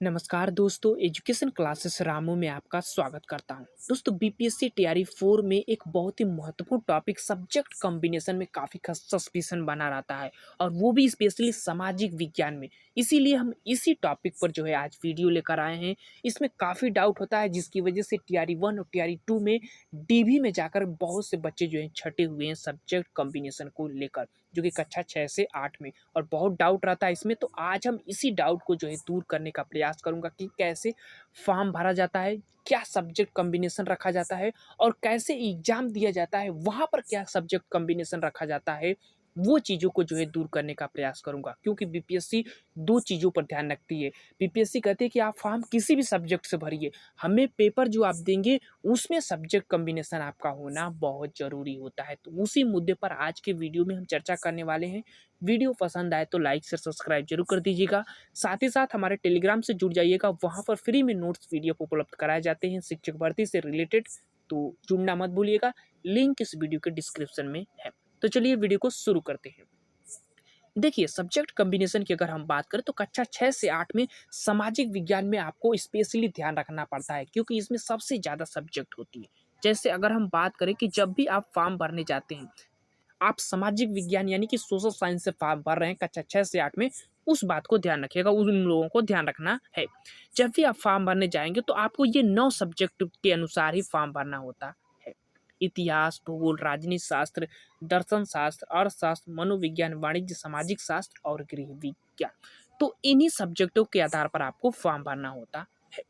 नमस्कार दोस्तों, education classes Ramu में आपका स्वागत करता हूं। दोस्तों, बीपीएससी तैयारी 4 में एक बहुत ही महत्वपूर्ण टॉपिक सब्जेक्ट कॉम्बिनेशन में काफ़ी सस्पिशन बना रहता है, और वो भी स्पेशली सामाजिक विज्ञान में। इसीलिए हम इसी टॉपिक पर जो है आज वीडियो लेकर आए हैं। इसमें काफ़ी डाउट होता है, जिसकी वजह से तैयारी 1 और तैयारी 2 में डीवी में जाकर बहुत से बच्चे जो हैं छटे हुए हैं सब्जेक्ट कॉम्बिनेशन को लेकर, जो कि कक्षा 6 से 8 में, और बहुत डाउट रहता है इसमें। तो आज हम इसी डाउट को जो है दूर करने का प्रयास करूंगा कि कैसे फॉर्म भरा जाता है, क्या सब्जेक्ट कॉम्बिनेशन रखा जाता है, और कैसे एग्जाम दिया जाता है, वहाँ पर क्या सब्जेक्ट कॉम्बिनेशन रखा जाता है। वो चीज़ों को जो है दूर करने का प्रयास करूंगा, क्योंकि बीपीएससी दो चीज़ों पर ध्यान रखती है। बीपीएससी कहती है कि आप फॉर्म किसी भी सब्जेक्ट से भरिए, हमें पेपर जो आप देंगे उसमें सब्जेक्ट कॉम्बिनेशन आपका होना बहुत ज़रूरी होता है। तो उसी मुद्दे पर आज के वीडियो में हम चर्चा करने वाले हैं। वीडियो पसंद आए तो लाइक से सब्सक्राइब जरूर कर दीजिएगा। साथ ही साथ हमारे टेलीग्राम से जुड़ जाइएगा, वहाँ पर फ्री में नोट्स पीडीएफ उपलब्ध कराए जाते हैं शिक्षक भर्ती से रिलेटेड। तो जुड़ना मत भूलिएगा, लिंक इस वीडियो के डिस्क्रिप्शन में है। तो चलिए वीडियो को शुरू करते हैं। देखिए, सब्जेक्ट कॉम्बिनेशन की अगर हम बात करें तो कक्षा 6 से 8 में सामाजिक विज्ञान में आपको स्पेशली ध्यान रखना पड़ता है, क्योंकि इसमें सबसे ज़्यादा सब्जेक्ट होती है। जैसे अगर हम बात करें कि जब भी आप फॉर्म भरने जाते हैं, आप सामाजिक विज्ञान यानी कि सोशल साइंस से फॉर्म भर रहे हैं कक्षा 6 से 8 में, उस बात को ध्यान रखिएगा, उन लोगों को ध्यान रखना है। जब भी आप फॉर्म भरने जाएँगे तो आपको ये 9 सब्जेक्ट के अनुसार ही फॉर्म भरना होता है। इतिहास, भूगोल, राजनीति शास्त्र, दर्शन शास्त्र, अर्थशास्त्र, मनोविज्ञान, वाणिज्य, सामाजिक शास्त्र और गृह विज्ञान। तो इन्हीं सब्जेक्टों के आधार पर आपको फॉर्म भरना होता है।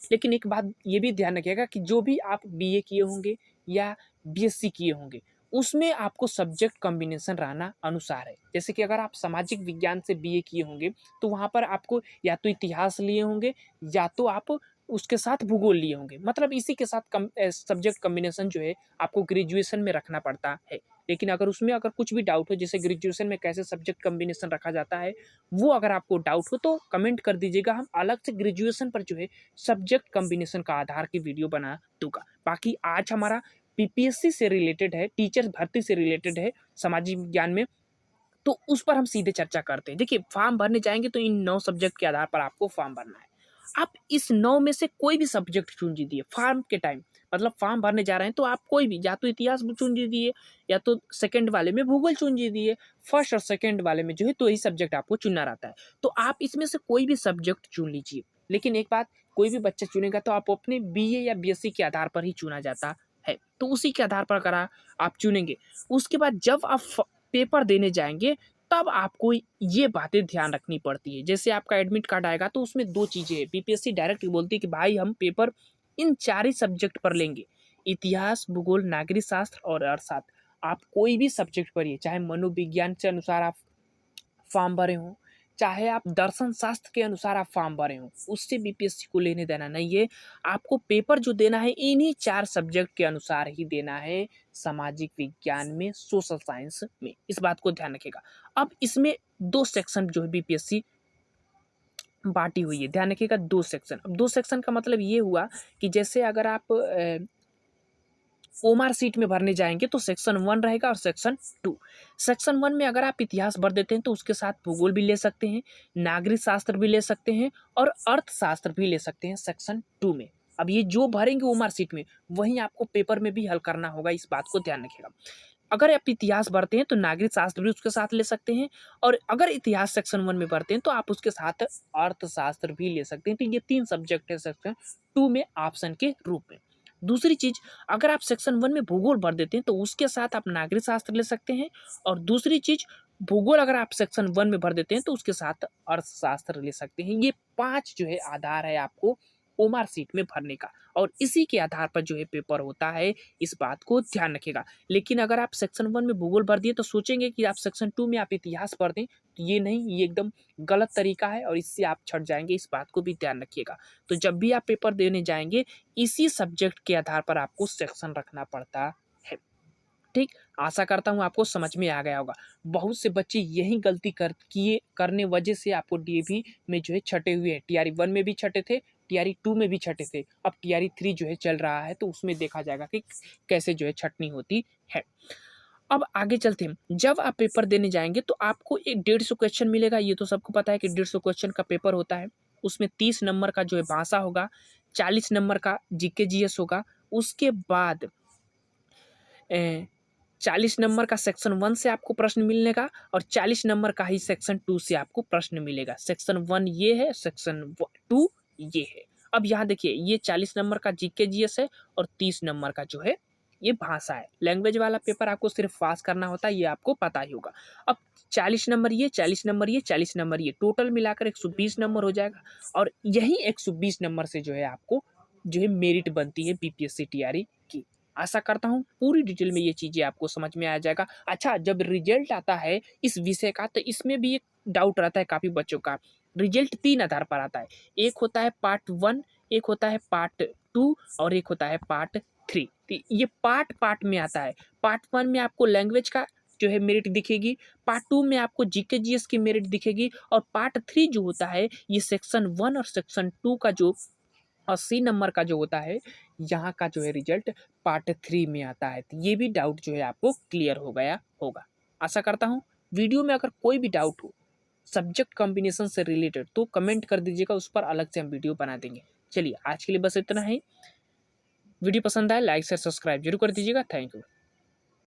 लेकिन एक बात ये भी ध्यान रखिएगा कि जो भी आप बीए किए होंगे या बीएससी किए होंगे, उसमें आपको सब्जेक्ट कॉम्बिनेशन रहना अनुसार है। जैसे कि अगर आप सामाजिक विज्ञान से बीए किए होंगे, तो वहाँ पर आपको या तो इतिहास लिए होंगे, या तो आप उसके साथ भूगोल लिए होंगे। मतलब इसी के साथ सब्जेक्ट कॉम्बिनेशन जो है आपको ग्रेजुएशन में रखना पड़ता है। लेकिन अगर उसमें अगर कुछ भी डाउट हो, जैसे ग्रेजुएशन में कैसे सब्जेक्ट कॉम्बिनेशन रखा जाता है, वो अगर आपको डाउट हो तो कमेंट कर दीजिएगा। हम अलग से ग्रेजुएशन पर जो है सब्जेक्ट कॉम्बिनेशन का आधार की वीडियो बना दूंगा। बाकी आज हमारा पीपीएससी से रिलेटेड है, टीचर भर्ती से रिलेटेड है सामाजिक विज्ञान में, तो उस पर हम सीधे चर्चा करते हैं। देखिए, फॉर्म भरने जाएंगे तो इन 9 सब्जेक्ट के आधार पर आपको फॉर्म भरना है। आप इस 9 में से कोई भी सब्जेक्ट चुन लीजिए फॉर्म के टाइम। मतलब फॉर्म भरने जा रहे हैं तो आप कोई भी, या तो इतिहास चुन लीजिए, या तो सेकंड वाले में भूगोल चुन लीजिए। फर्स्ट और सेकंड वाले में जो है तो यही सब्जेक्ट आपको चुनना रहता है। तो आप इसमें से कोई भी सब्जेक्ट चुन लीजिए। लेकिन एक बात, कोई भी बच्चा चुनेगा तो आप अपने बीए या बीएससी के आधार पर ही चुना जाता है। तो उसी के आधार पर अगर आप चुनेंगे, उसके बाद जब आप पेपर देने जाएंगे, तब आपको ये बातें ध्यान रखनी पड़ती है। जैसे आपका एडमिट कार्ड आएगा तो उसमें 2 चीज़ें हैं। बीपीएससी डायरेक्ट बोलती है कि भाई हम पेपर इन 4 ही सब्जेक्ट पर लेंगे। इतिहास, भूगोल, नागरिक शास्त्र और अर्थशास्त्र। आप कोई भी सब्जेक्ट पढ़िए, चाहे मनोविज्ञान के अनुसार आप फॉर्म भरे हों, चाहे आप दर्शन शास्त्र के अनुसार आप फॉर्म भरे हों, उससे बीपीएससी को लेने देना नहीं है। आपको पेपर जो देना है इन्हीं 4 सब्जेक्ट के अनुसार ही देना है, सामाजिक विज्ञान में, सोशल साइंस में। इस बात को ध्यान रखिएगा। अब इसमें 2 सेक्शन जो है बीपीएससी बाँटी हुई है, ध्यान रखिएगा 2 सेक्शन। अब 2 सेक्शन का मतलब ये हुआ कि जैसे अगर आप ओमार सीट में भरने जाएँगे तो सेक्शन 1 रहेगा और सेक्शन 2। सेक्शन 1 में अगर आप इतिहास भर देते हैं तो उसके साथ भूगोल भी ले सकते हैं, नागरिक शास्त्र भी ले सकते हैं और अर्थशास्त्र भी ले सकते हैं सेक्शन 2 में। अब ये जो भरेंगे ओमार सीट में, वही आपको पेपर में भी हल करना होगा, इस बात को ध्यान रखिएगा। अगर आप इतिहास भरते हैं तो नागरिक शास्त्र भी उसके साथ ले सकते हैं, और अगर इतिहास सेक्शन 1 में भरते हैं तो आप उसके साथ अर्थशास्त्र भी ले सकते हैं। तो ये 3 सब्जेक्ट है सेक्शन 2 में ऑप्शन के रूप में। दूसरी चीज़, अगर आप सेक्शन 1 में भूगोल भर देते हैं तो उसके साथ आप नागरिक शास्त्र ले सकते हैं, और दूसरी चीज़, भूगोल अगर आप सेक्शन 1 में भर देते हैं तो उसके साथ अर्थशास्त्र ले सकते हैं। ये 5 जो है आधार है आपको ओमार सीट में भरने का, और इसी के आधार पर जो है पेपर होता है, इस बात को ध्यान रखिएगा। लेकिन अगर आप सेक्शन 1 में भूगोल भर दिए तो सोचेंगे कि आप सेक्शन 2 में आप इतिहास भर दें, तो ये नहीं, ये एकदम गलत तरीका है और इससे आप छट जाएँगे, इस बात को भी ध्यान रखिएगा। तो जब भी आप पेपर देने जाएँगे, इसी सब्जेक्ट के आधार पर आपको सेक्शन रखना पड़ता है। ठीक, आशा करता हूँ आपको समझ में आ गया होगा। बहुत से बच्चे यही गलती करने वजह से आपको डीएवी में जो है छटे हुए हैं। टीआरई 1 में भी छटे थे, टीआरई 2 में भी छटे थे, अब टीआरई 3 जो है चल रहा है, तो उसमें देखा जाएगा कि कैसे जो है छँटनी होती है। अब आगे चलते हैं। जब आप पेपर देने जाएँगे तो आपको एक 150 क्वेश्चन मिलेगा, ये तो सबको पता है कि 150 क्वेश्चन का पेपर होता है। उसमें 30 नंबर का जो है भाषा होगा, 40 नंबर का जीके जीएस होगा। उसके बाद 40 नंबर का सेक्शन 1 से आपको प्रश्न मिलेगा और 40 नंबर का ही सेक्शन 2 से आपको प्रश्न मिलेगा। सेक्शन 1 ये है, सेक्शन 2 ये है। अब यहाँ देखिए, ये 40 नंबर का जीके जीएस है और 30 नंबर का जो है ये भाषा है। लैंग्वेज वाला पेपर आपको सिर्फ पास करना होता है, ये आपको पता ही होगा। अब 40 नंबर ये, 40 नंबर ये, 40 नंबर ये, टोटल मिलाकर 120 नंबर हो जाएगा और यही 120 नंबर से जो है आपको जो है मेरिट बनती है बीपीएससी टीआरई की। आशा करता हूँ पूरी डिटेल में ये चीज़ें आपको समझ में आ जाएगा। अच्छा, जब रिजल्ट आता है इस विषय का, तो इसमें भी एक डाउट रहता है काफ़ी बच्चों का। रिजल्ट 3 आधार पर आता है। एक होता है पार्ट 1, एक होता है पार्ट 2 और एक होता है पार्ट 3। तो ये पार्ट में आता है। पार्ट 1 में आपको लैंग्वेज का जो है मेरिट दिखेगी, पार्ट 2 में आपको जीके जीएस की मेरिट दिखेगी और पार्ट 3 जो होता है ये सेक्शन 1 और सेक्शन 2 का जो 80 नंबर का जो होता है, यहाँ का जो है रिजल्ट पार्ट 3 में आता है। तो ये भी डाउट जो है आपको क्लियर हो गया होगा। आशा करता हूँ वीडियो में अगर कोई भी डाउट हो सब्जेक्ट कॉम्बिनेशन से रिलेटेड तो कमेंट कर दीजिएगा, उस पर अलग से हम वीडियो बना देंगे। चलिए आज के लिए बस इतना ही। वीडियो पसंद आए लाइक शेयर सब्सक्राइब जरूर कर दीजिएगा। Thank you.